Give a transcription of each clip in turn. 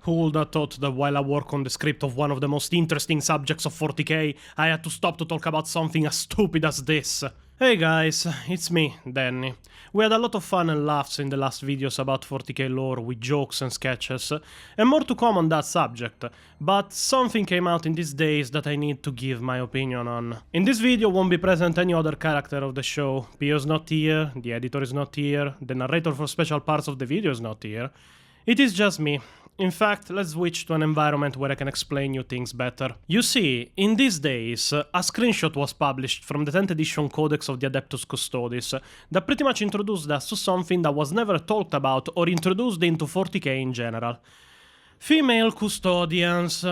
Who would have thought that while I work on the script of one of the most interesting subjects of 40k, I had to stop to talk about something as stupid as this? Hey guys, it's me, Danny. We had a lot of fun and laughs in the last videos about 40k lore with jokes and sketches, and more to come on that subject, but something came out in these days that I need to give my opinion on. In this video won't be present any other character of the show. Pio's not here, the editor is not here, the narrator for special parts of the video is not here. It is just me. In fact, let's switch to an environment where I can explain you things better. You see, in these days, a screenshot was published from the 10th edition Codex of the Adeptus Custodes that pretty much introduced us to something that was never talked about or introduced into 40k in general. Female custodians.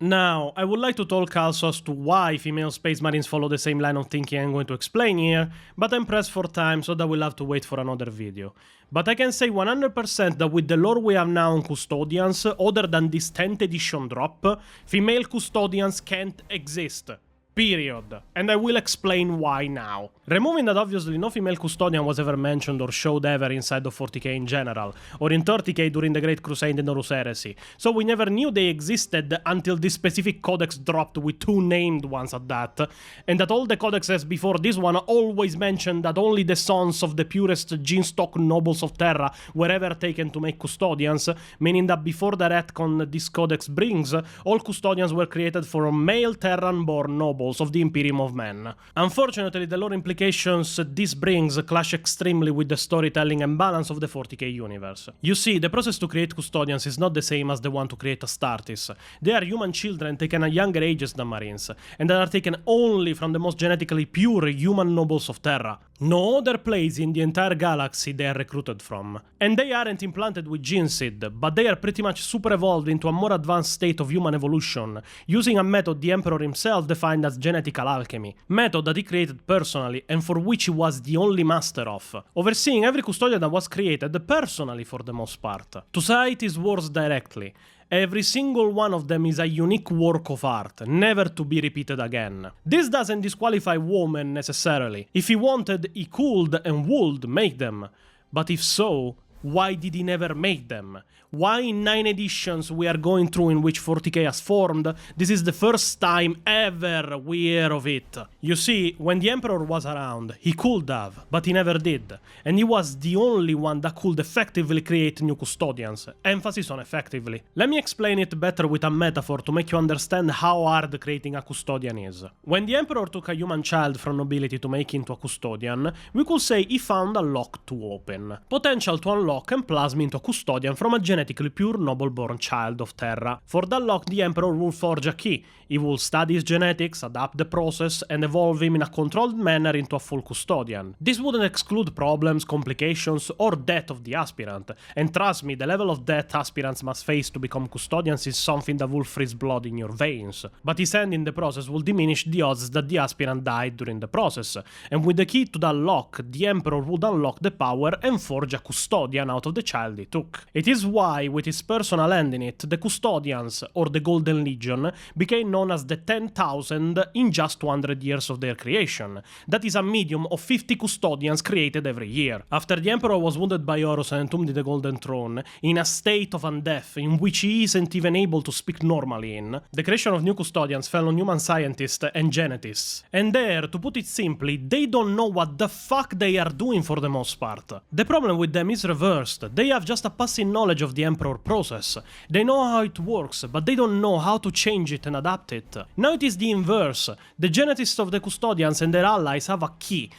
Now, I would like to talk also as to why female space marines follow the same line of thinking I'm going to explain here, but I'm pressed for time, so that we'll have to wait for another video. But I can say 100% that with the lore we have now on Custodians, other than this 10th edition drop, female custodians can't exist. Period. And I will explain why now. Removing that obviously no female custodian was ever mentioned or showed ever inside of 40k in general, or in 30k during the Great Crusade and Horus Heresy, so we never knew they existed until this specific codex dropped with two named ones at that, and that all the codexes before this one always mentioned that only the sons of the purest gene-stock nobles of Terra were ever taken to make custodians, meaning that before the retcon this codex brings, all custodians were created for male Terran-born nobles of the Imperium of Men. Unfortunately, the lore implications this brings clash extremely with the storytelling and balance of the 40k universe. You see, the process to create custodians is not the same as the one to create Astartes. They are human children taken at younger ages than marines, and that are taken only from the most genetically pure human nobles of Terra. No other place in the entire galaxy they are recruited from. And they aren't implanted with gene seed, but they are pretty much super evolved into a more advanced state of human evolution, using a method the Emperor himself defined as genetical alchemy, method that he created personally and for which he was the only master of, overseeing every custodian that was created personally for the most part. To cite his words directly, every single one of them is a unique work of art, never to be repeated again. This doesn't disqualify women necessarily. If he wanted, he could and would make them. But if so, why did he never make them? Why in 9 editions we are going through in which 40k has formed, this is the first time ever we hear of it? You see, when the Emperor was around, he could have, but he never did. And he was the only one that could effectively create new custodians. Emphasis on effectively. Let me explain it better with a metaphor to make you understand how hard creating a custodian is. When the Emperor took a human child from nobility to make into a custodian, we could say he found a lock to open. Potential to unlock and plasm into a custodian from a genetically pure noble-born child of Terra. For that lock, the Emperor will forge a key. He will study his genetics, adapt the process, and evolve him in a controlled manner into a full custodian. This wouldn't exclude problems, complications, or death of the aspirant, and trust me, the level of death aspirants must face to become custodians is something that will freeze blood in your veins. But his end in the process will diminish the odds that the aspirant died during the process, and with the key to that lock, the Emperor would unlock the power and forge a custodian out of the child he took. It is why, with his personal hand in it, the Custodians, or the Golden Legion, became known as the 10,000 in just 200 years of their creation. That is a medium of 50 custodians created every year. After the Emperor was wounded by Horus and entombed in the Golden Throne, in a state of undeath in which he isn't even able to speak normally in, the creation of new custodians fell on human scientists and genetists. And there, to put it simply, they don't know what the fuck they are doing for the most part. The problem with them is reversed. They have just a passing knowledge of the Emperor process. They know how it works, but they don't know how to change it and adapt it. Now it is the inverse. The genetists of the Custodians and their allies have a key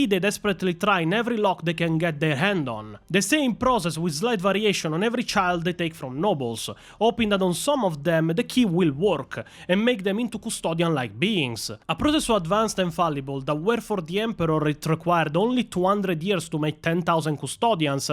they desperately try in every lock they can get their hand on. The same process with slight variation on every child they take from nobles, hoping that on some of them the key will work and make them into custodian-like beings. A process so advanced and fallible that where for the Emperor it required only 200 years to make 10,000 custodians,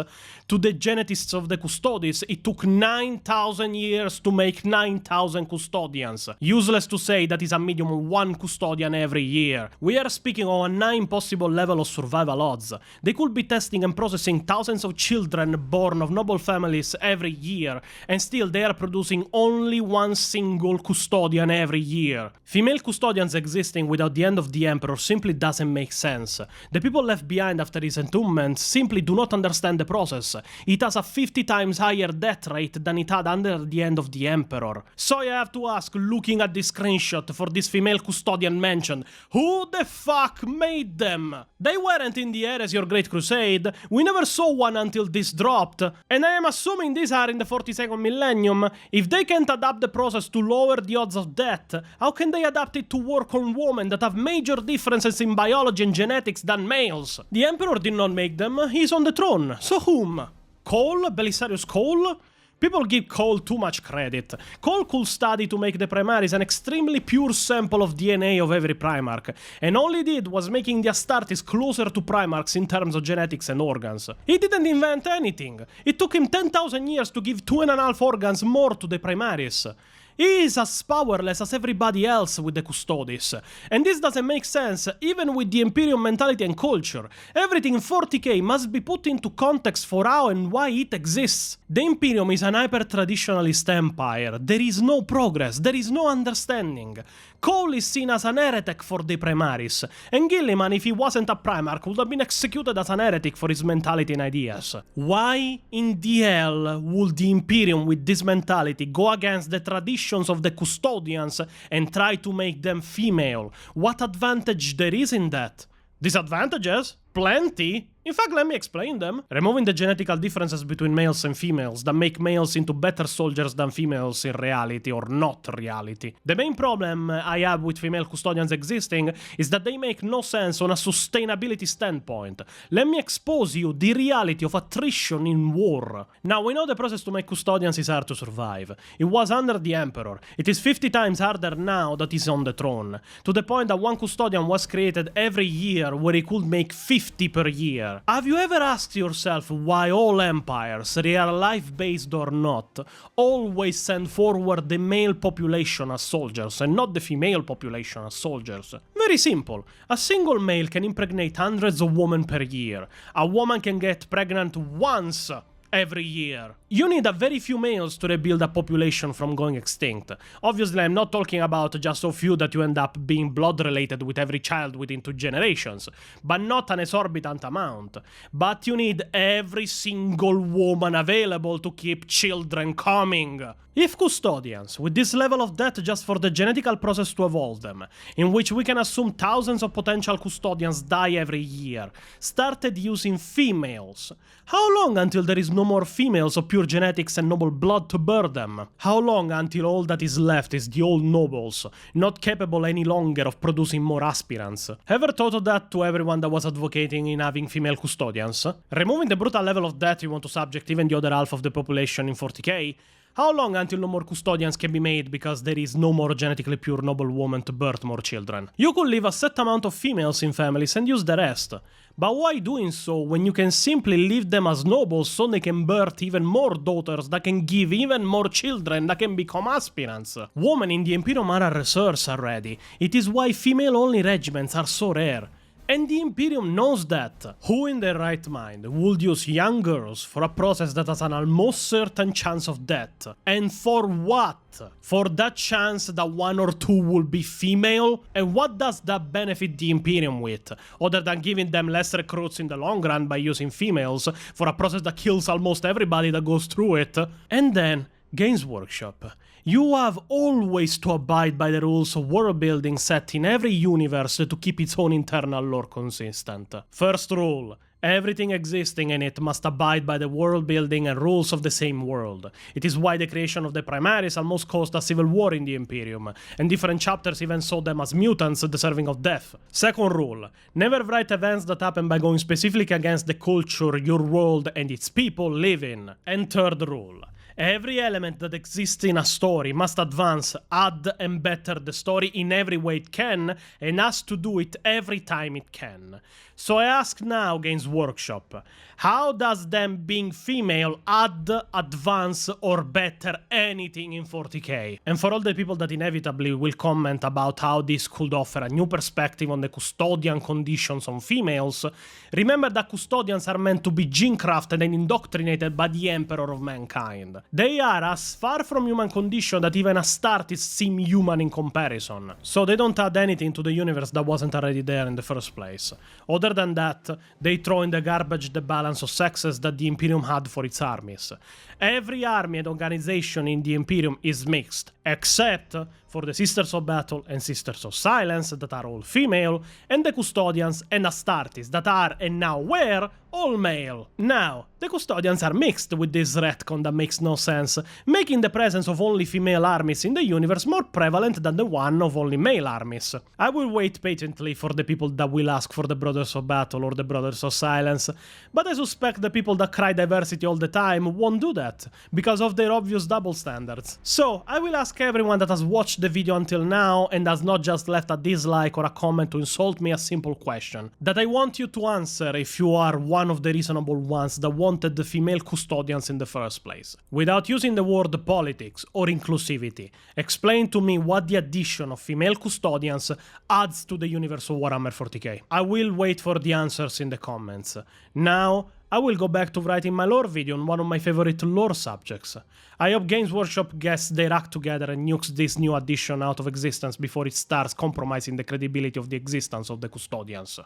to the genetists of the Custodes it took 9,000 years to make 9,000 custodians. Useless to say that is a medium of 1 custodian every year. We are speaking of a 9 possible level of survival odds. They could be testing and processing thousands of children born of noble families every year, and still they are producing only 1 single custodian every year. Female custodians existing without the end of the Emperor simply doesn't make sense. The people left behind after his entombment simply do not understand the process process. It has a 50 times higher death rate than it had under the end of the Emperor. So I have to ask, looking at this screenshot for this female custodian mentioned, who the fuck made them? They weren't in the air as your Great Crusade, we never saw one until this dropped, and I am assuming these are in the 42nd millennium. If they can't adapt the process to lower the odds of death, how can they adapt it to work on women that have major differences in biology and genetics than males? The Emperor did not make them, he's on the throne, so whom? Cole? Belisarius Cole? People give Cole too much credit. Cole could study to make the Primaris an extremely pure sample of DNA of every Primarch, and all he did was making the Astartes closer to Primarchs in terms of genetics and organs. He didn't invent anything. It took him 10,000 years to give 2.5 organs more to the Primaris. He is as powerless as everybody else with the Custodes. And this doesn't make sense, even with the Imperium mentality and culture. Everything in 40k must be put into context for how and why it exists. The Imperium is an hyper-traditionalist empire. There is no progress, there is no understanding. Cole is seen as an heretic for the Primaris, and Gilliman, if he wasn't a Primarch, would have been executed as an heretic for his mentality and ideas. Why in the hell would the Imperium with this mentality go against the traditions of the Custodians and try to make them female? What advantage there is in that? Disadvantages? Plenty. In fact, let me explain them. Removing the genetical differences between males and females that make males into better soldiers than females in reality or not reality. The main problem I have with female custodians existing is that they make no sense on a sustainability standpoint. Let me expose you the reality of attrition in war. Now, we know the process to make custodians is hard to survive. It was under the Emperor. It is 50 times harder now that he's on the throne. To the point that one custodian was created every year where he could make 50 per year. Have you ever asked yourself why all empires, real life based or not, always send forward the male population as soldiers and not the female population as soldiers? Very simple. A single male can impregnate hundreds of women per year. A woman can get pregnant once every year. You need a very few males to rebuild a population from going extinct. Obviously, I'm not talking about just so few that you end up being blood related with every child within 2 generations, but not an exorbitant amount. But you need every single woman available to keep children coming. If Custodians, with this level of death just for the genetical process to evolve them, in which we can assume thousands of potential Custodians die every year, started using females, how long until there is no more females of pure genetics and noble blood to birth them? How long until all that is left is the old nobles, not capable any longer of producing more aspirants? Ever thought of that to everyone that was advocating in having female Custodians? Removing the brutal level of death you want to subject even the other half of the population in 40k, how long until no more Custodians can be made because there is no more genetically pure noble woman to birth more children? You could leave a set amount of females in families and use the rest. But why doing so when you can simply leave them as nobles so they can birth even more daughters that can give even more children that can become aspirants? Women in the Imperium are a resource already. It is why female-only regiments are so rare. And the Imperium knows that. Who in their right mind would use young girls for a process that has an almost certain chance of death? And for what? For that chance that 1 or 2 will be female? And what does that benefit the Imperium with? Other than giving them less recruits in the long run by using females for a process that kills almost everybody that goes through it? And then, Games Workshop. You have always to abide by the rules of world building set in every universe to keep its own internal lore consistent. First rule. Everything existing in it must abide by the world building and rules of the same world. It is why the creation of the Primaris almost caused a civil war in the Imperium, and different chapters even saw them as mutants deserving of death. Second rule. Never write events that happen by going specifically against the culture your world and its people live in. And third rule. Every element that exists in a story must advance, add, and better the story in every way it can, and has to do it every time it can. So I ask now, Games Workshop, how does them being female add, advance, or better anything in 40k? And for all the people that inevitably will comment about how this could offer a new perspective on the custodian conditions on females, remember that custodians are meant to be gene-crafted and indoctrinated by the Emperor of mankind. world. They are as far from human condition that even Astartes seem human in comparison. So they don't add anything to the universe that wasn't already there in the first place. Other than that, they throw in the garbage the balance of sexes that the Imperium had for its armies. Every army and organization in the Imperium is mixed, except for the Sisters of Battle and Sisters of Silence that are all female, and the Custodians and Astartes that are, and now were, all male. Now, the Custodians are mixed with this retcon that makes no sense, making the presence of only female armies in the universe more prevalent than the one of only male armies. I will wait patiently for the people that will ask for the Brothers of Battle or the Brothers of Silence, but I suspect the people that cry diversity all the time won't do that, because of their obvious double standards. So, I will ask everyone that has watched the video until now and has not just left a dislike or a comment to insult me a simple question, that I want you to answer if you are one of the reasonable ones that wanted the female custodians in the first place. Without using the word politics or inclusivity, explain to me what the addition of female custodians adds to the universe of Warhammer 40k. I will wait for the answers in the comments. Now, I will go back to writing my lore video on one of my favorite lore subjects. I hope Games Workshop gets their act together and nukes this new addition out of existence before it starts compromising the credibility of the existence of the Custodians.